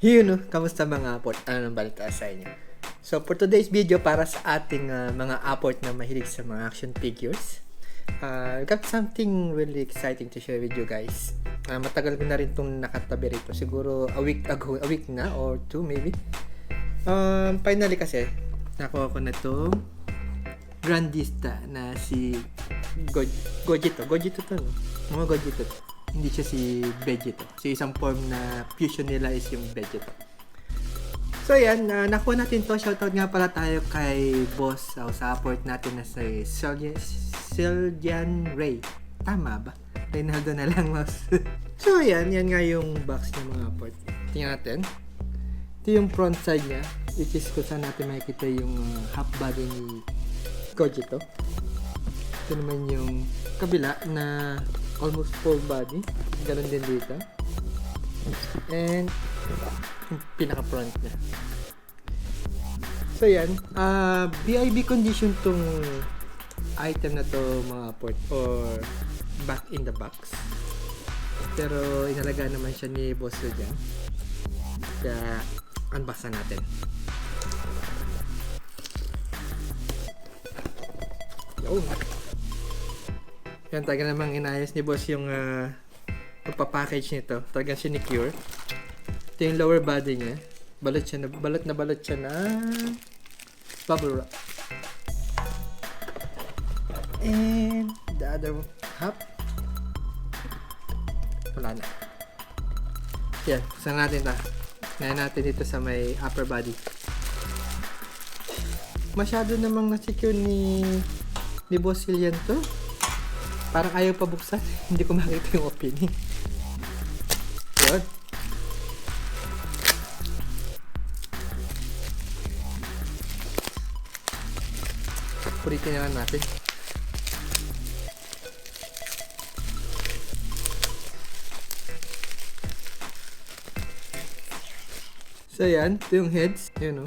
Kamusta mga aport? Ano nang balita sa inyo? So, for today's video, para sa ating mga aport na mahilig sa mga action figures, I got something really exciting to share with you guys. Matagal ko na rin itong nakatabi rito. Siguro a week na or two maybe. Finally kasi, nakuha ko na itong Grandista na si Gogito. Gogito to, no? Mga Gogito to. Hindi siya si Vegito. So, isang form na fusion nila is yung Vegito. So, yan. Nakuha natin to. Shoutout nga pala tayo kay boss sa support natin na si Siljan Ray. Tama ba? Reynaldo na lang, boss. So, yan. Yan nga yung box ng mga port. Tingnan natin. Ito yung front side niya. Which is kung saan natin makikita yung half body ni Gogito. Ito naman yung kabila na almost full body. Ganon din dito. And yung pinaka-front niya. So yan. BIB condition tong item na to mga port or back in the box. Pero inalaga naman siya ni Boss dyan. Kaya unbox na natin. Oh. Yan, talaga namang inayos ni boss yung pagpapackage nito. Talagang sinicure. Ito yung lower body niya. Balot siya na bubble wrap. And the other half, wala na. Yan, saan natin ito? Ngayon natin dito sa may upper body. Masyado namang na-secure ni Boss Siljan to. Parang ayaw pa buksan. Hindi ko makita yung opening. Yun. Puritin na lang natin. So yan. Ito yung heads. Yun o.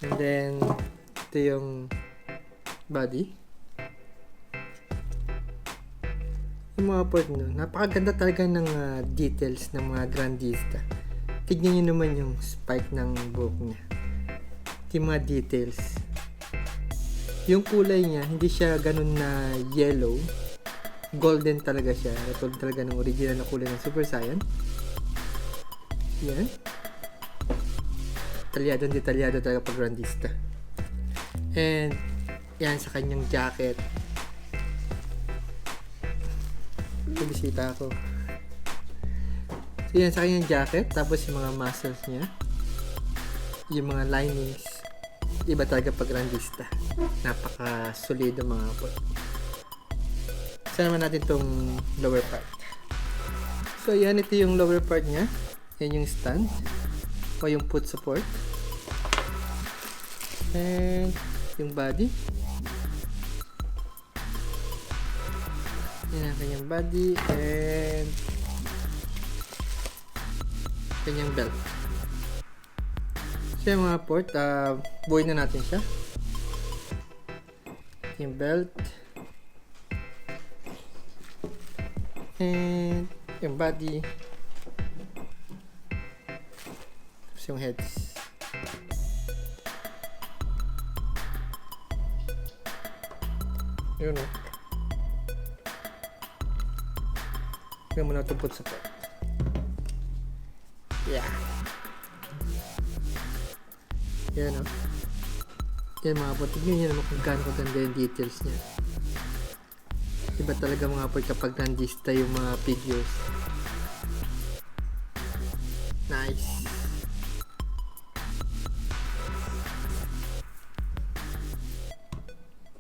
And then, ito yung body. Yung mga port no, napakaganda talaga ng details ng mga Grandista. Tignan nyo naman yung spike ng buhok niya. Yung mga details. Yung kulay niya, hindi siya ganun na yellow. Golden talaga siya. Ito talaga ng original na kulay ng Super Saiyan. Yan. Detalyado talaga pag Grandista. And yan sa kanyang jacket. Bisita ako. So yan sa kanyang jacket. Tapos yung mga muscles niya. Yung mga linings. Iba talaga pag Grandista. Napaka-solido mga po. Saan naman natin tong lower part. So yan, ito yung lower part niya. Yan yung stand. O yung foot support. And yung body. Yan ang kanyang body and kanyang belt. So yung mga port, buuin na natin siya. Yung belt and yung body, tapos yung heads. Yun o. Kaya muna ito put support. Yeah. Yan o. Yan mga po. Tignan nyo naman kung gaano kaganda yung details niya. Iba talaga mga po kapag Grandista yung mga figures. Nice.